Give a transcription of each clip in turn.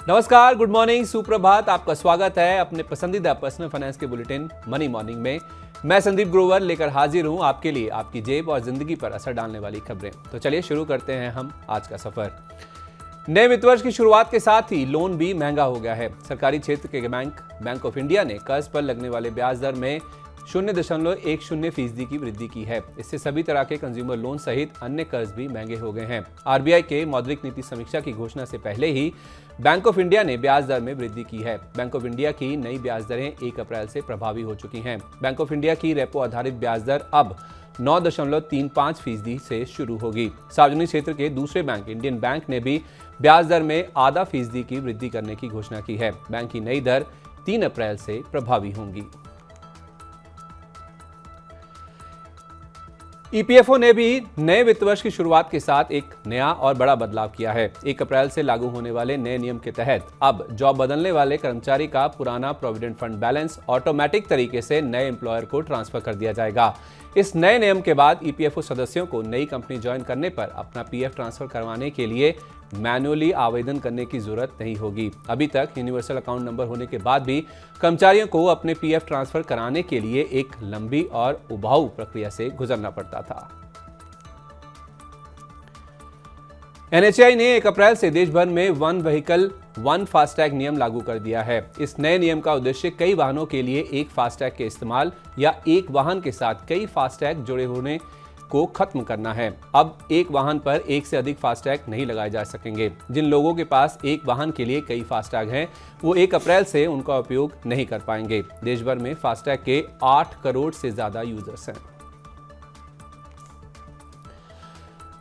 नमस्कार, good morning, सुप्रभात। आपका स्वागत है अपने पसंदीदा पर्सनल फाइनेंस के बुलेटिन मनी मॉर्निंग में। मैं संदीप ग्रोवर लेकर हाजिर हूं आपके लिए आपकी जेब और जिंदगी पर असर डालने वाली खबरें। तो चलिए शुरू करते हैं हम आज का सफर। नए वित्त वर्ष की शुरुआत के साथ ही लोन भी महंगा हो गया है। सरकारी क्षेत्र के बैंक ऑफ इंडिया ने कर्ज पर लगने वाले ब्याज दर में 0.10% की वृद्धि की है। इससे सभी तरह के कंज्यूमर लोन सहित अन्य कर्ज भी महंगे हो गए हैं। आरबीआई के मौद्रिक नीति समीक्षा की घोषणा से पहले ही बैंक ऑफ इंडिया ने ब्याज दर में वृद्धि की है। बैंक ऑफ इंडिया की नई ब्याज दरें 1 अप्रैल से प्रभावी हो चुकी हैं। बैंक ऑफ इंडिया की रेपो आधारित ब्याज दर अब 9.35% से शुरू होगी। सार्वजनिक क्षेत्र के दूसरे बैंक इंडियन बैंक ने भी ब्याज दर में आधा फीसदी की वृद्धि करने की घोषणा की है। बैंक की नई दर 3 अप्रैल से प्रभावी होंगी। ईपीएफओ ने भी नए वित्त वर्ष की शुरुआत के साथ एक नया और बड़ा बदलाव किया है। 1 अप्रैल से लागू होने वाले नए नियम के तहत अब जॉब बदलने वाले कर्मचारी का पुराना प्रोविडेंट फंड बैलेंस ऑटोमेटिक तरीके से नए एम्प्लॉयर को ट्रांसफर कर दिया जाएगा। इस नए नियम के बाद ईपीएफओ सदस्यों को नई कंपनी ज्वाइन करने पर अपना पीएफ ट्रांसफर करवाने के लिए मैन्युअली आवेदन करने की जरूरत नहीं होगी। अभी तक यूनिवर्सल अकाउंट नंबर होने के बाद भी कर्मचारियों को अपने पीएफ ट्रांसफर कराने के लिए एक लंबी और उबाऊ प्रक्रिया से गुजरना पड़ता था। एनएचएआई ने 1 अप्रैल से देश भर में वन व्हीकल वन फास्टैग नियम लागू कर दिया है। इस नए नियम का उद्देश्य कई वाहनों के लिए एक फास्टैग के इस्तेमाल या एक वाहन के साथ कई फास्टैग जुड़े होने को खत्म करना है। अब एक वाहन पर एक से अधिक फास्टैग नहीं लगाए जा सकेंगे। जिन लोगों के पास एक वाहन के लिए कई फास्टैग हैं, वो 1 अप्रैल से उनका उपयोग नहीं कर पाएंगे। देश भर में फास्टैग के 8 करोड़ से ज्यादा यूजर्स हैं।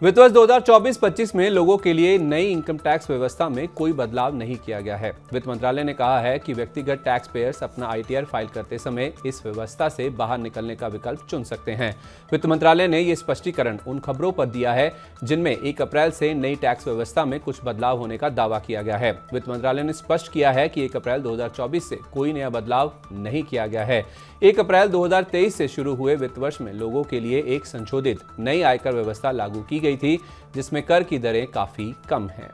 वित्त वर्ष 2024-25 में लोगों के लिए नई इनकम टैक्स व्यवस्था में कोई बदलाव नहीं किया गया है। वित्त मंत्रालय ने कहा है कि व्यक्तिगत टैक्स पेयर्स अपना आईटीआर फाइल करते समय इस व्यवस्था से बाहर निकलने का विकल्प चुन सकते हैं। वित्त मंत्रालय ने यह स्पष्टीकरण उन खबरों पर दिया है जिनमें 1 अप्रैल से नई टैक्स व्यवस्था में कुछ बदलाव होने का दावा किया गया है। वित्त मंत्रालय ने स्पष्ट किया है कि 1 अप्रैल 2024 से कोई नया बदलाव नहीं किया गया है। 1 अप्रैल 2023 से शुरू हुए वित्त वर्ष में लोगों के लिए एक संशोधित नई आयकर व्यवस्था लागू की गई थी, जिसमें कर की दरें काफी कम हैं।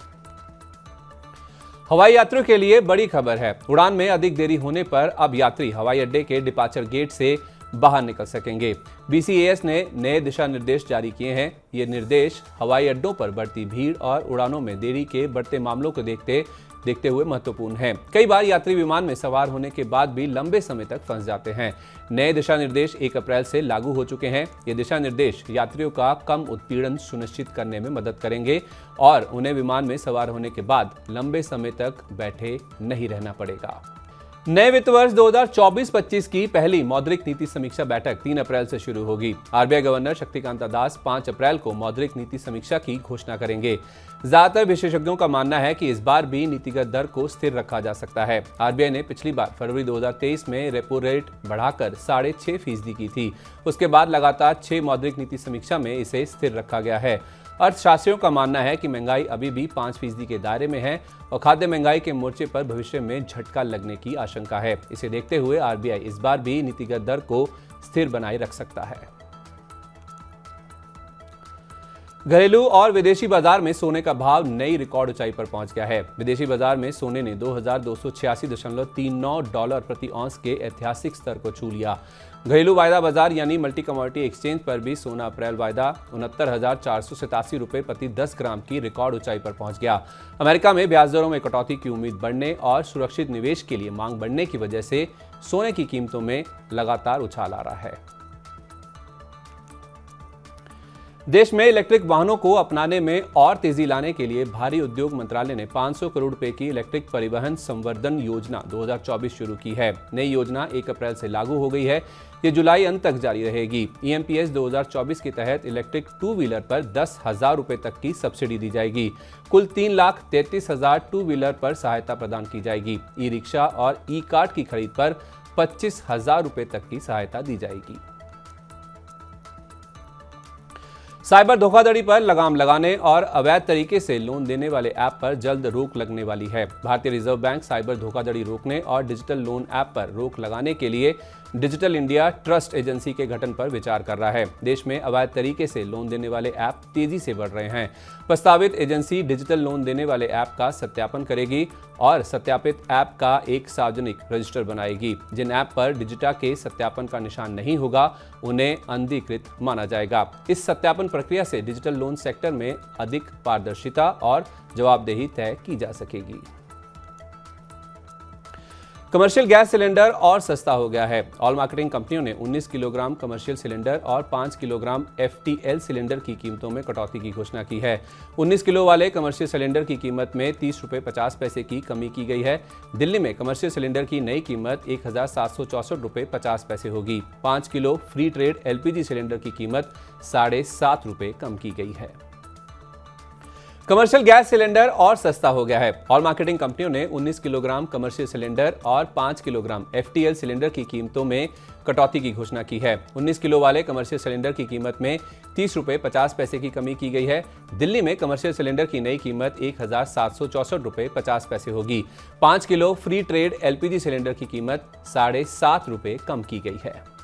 हवाई यात्रियों के लिए बड़ी खबर है। उड़ान में अधिक देरी होने पर अब यात्री हवाई अड्डे के डिपार्चर गेट से बाहर निकल सकेंगे। बीसीएएस ने नए दिशा निर्देश जारी किए हैं। ये निर्देश हवाई अड्डों पर बढ़ती भीड़ और उड़ानों में देरी के बढ़ते मामलों को देखते हुए महत्वपूर्ण है। कई बार यात्री विमान में सवार होने के बाद भी लंबे समय तक फंस जाते हैं। नए दिशा निर्देश 1 अप्रैल से लागू हो चुके हैं। ये दिशा निर्देश यात्रियों का कम उत्पीड़न सुनिश्चित करने में मदद करेंगे और उन्हें विमान में सवार होने के बाद लंबे समय तक बैठे नहीं रहना पड़ेगा। नए वित्त वर्ष 2024-25 की पहली मौद्रिक नीति समीक्षा बैठक 3 अप्रैल से शुरू होगी। आरबीआई गवर्नर शक्तिकांत दास 5 अप्रैल को मौद्रिक नीति समीक्षा की घोषणा करेंगे। ज्यादातर विशेषज्ञों का मानना है कि इस बार भी नीतिगत दर को स्थिर रखा जा सकता है। आरबीआई ने पिछली बार फरवरी 2023 में रेपो रेट बढ़ाकर 6.5% की थी। उसके बाद लगातार 6 मौद्रिक नीति समीक्षा में इसे स्थिर रखा गया है। अर्थशास्त्रियों का मानना है कि महंगाई अभी भी 5% के दायरे में है और खाद्य महंगाई के मोर्चे पर भविष्य में झटका लगने की आशंका है। इसे देखते हुए आरबीआई इस बार भी नीतिगत दर को स्थिर बनाए रख सकता है। घरेलू और विदेशी बाजार में सोने का भाव नई रिकॉर्ड ऊंचाई पर पहुंच गया है। विदेशी बाजार में सोने ने $2286.39 प्रति औंस के ऐतिहासिक स्तर को छू लिया। घरेलू वायदा बाजार यानी मल्टी कमोडिटी एक्सचेंज पर भी सोना अप्रैल वायदा 69,487 रुपए प्रति 10 ग्राम की रिकॉर्ड ऊंचाई पर पहुंच गया। अमेरिका में ब्याज दरों में कटौती की उम्मीद बढ़ने और सुरक्षित निवेश के लिए मांग बढ़ने की वजह से सोने की कीमतों में लगातार उछाल आ रहा है। देश में इलेक्ट्रिक वाहनों को अपनाने में और तेजी लाने के लिए भारी उद्योग मंत्रालय ने 500 करोड़ रुपए की इलेक्ट्रिक परिवहन संवर्धन योजना 2024 शुरू की है। नई योजना 1 अप्रैल से लागू हो गई है। ये जुलाई अंत तक जारी रहेगी। ईएमपीएस 2024 के तहत इलेक्ट्रिक 2 व्हीलर पर 10,000 रुपए तक की सब्सिडी दी जाएगी। कुल 3,33,000 2 व्हीलर पर सहायता प्रदान की जाएगी। ई रिक्शा और ई कार्ट की खरीद पर 25,000 रुपए तक की सहायता दी जाएगी। साइबर धोखाधड़ी पर लगाम लगाने और अवैध तरीके से लोन देने वाले ऐप पर जल्द रोक लगने वाली है। भारतीय रिजर्व बैंक साइबर धोखाधड़ी रोकने और डिजिटल लोन ऐप पर रोक लगाने के लिए डिजिटल इंडिया ट्रस्ट एजेंसी के गठन पर विचार कर रहा है। देश में अवैध तरीके से लोन देने वाले ऐप तेजी से बढ़ रहे हैं। प्रस्तावित एजेंसी डिजिटल लोन देने वाले ऐप का सत्यापन करेगी और सत्यापित ऐप का एक सार्वजनिक रजिस्टर बनाएगी। जिन ऐप पर डिजिटा के सत्यापन का निशान नहीं होगा उन्हें अनधिकृत माना जाएगा। इस सत्यापन प्रक्रिया से डिजिटल लोन सेक्टर में अधिक पारदर्शिता और जवाबदेही तय की जा सकेगी। कमर्शियल गैस सिलेंडर और सस्ता हो गया है। ऑल मार्केटिंग कंपनियों ने 19 किलोग्राम कमर्शियल सिलेंडर और 5 किलोग्राम FTL सिलेंडर की कीमतों में कटौती की घोषणा की है। 19 किलो वाले कमर्शियल सिलेंडर की कीमत में 30 रुपये 50 पैसे की कमी की गई है। दिल्ली में कमर्शियल सिलेंडर की नई कीमत 1764 रुपये 50 पैसे होगी। 5 kilo free trade LPG cylinder की कीमत 7.5 रुपये कम की गई है। कमर्शियल गैस सिलेंडर और सस्ता हो गया है। ऑल मार्केटिंग कंपनियों ने 19 किलोग्राम कमर्शियल सिलेंडर और 5 किलोग्राम FTL सिलेंडर की कीमतों में कटौती की घोषणा की है। 19 किलो वाले कमर्शियल सिलेंडर की कीमत में 30 रुपये 50 पैसे की कमी की गई है। दिल्ली में कमर्शियल सिलेंडर की नई कीमत 1764 रुपये 50 पैसे होगी। 5 kilo free trade LPG cylinder की कीमत 7.5 रुपये कम की गई है।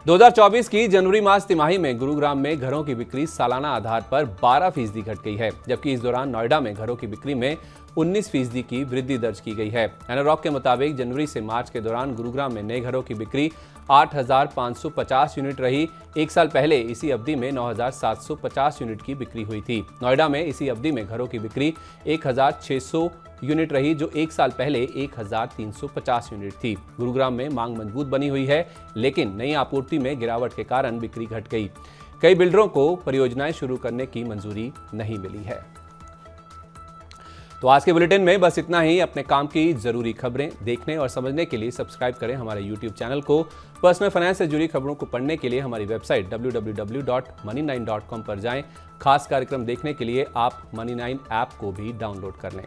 2024 की जनवरी मास तिमाही में गुरुग्राम में घरों की बिक्री सालाना आधार पर 12% घट गई है, जबकि इस दौरान नोएडा में घरों की बिक्री में 19% की वृद्धि दर्ज की गई है। एनारॉक के मुताबिक जनवरी से मार्च के दौरान गुरुग्राम में नए घरों की बिक्री 8,550 यूनिट रही। एक साल पहले इसी अवधि में 9,750 यूनिट की बिक्री हुई थी। नोएडा में इसी अवधि में घरों की बिक्री 1,600 यूनिट रही, जो एक साल पहले 1,350 यूनिट थी। गुरुग्राम में मांग मजबूत बनी हुई है, लेकिन नई आपूर्ति में गिरावट के कारण बिक्री घट गई। कई बिल्डरों को परियोजनाएं शुरू करने की मंजूरी नहीं मिली है। तो आज के बुलेटिन में बस इतना ही। अपने काम की जरूरी खबरें देखने और समझने के लिए सब्सक्राइब करें हमारे YouTube चैनल को। पर्सनल फाइनेंस से जुड़ी खबरों को पढ़ने के लिए हमारी वेबसाइट www.money9.com पर जाएं। खास कार्यक्रम देखने के लिए आप Money9 ऐप को भी डाउनलोड कर लें।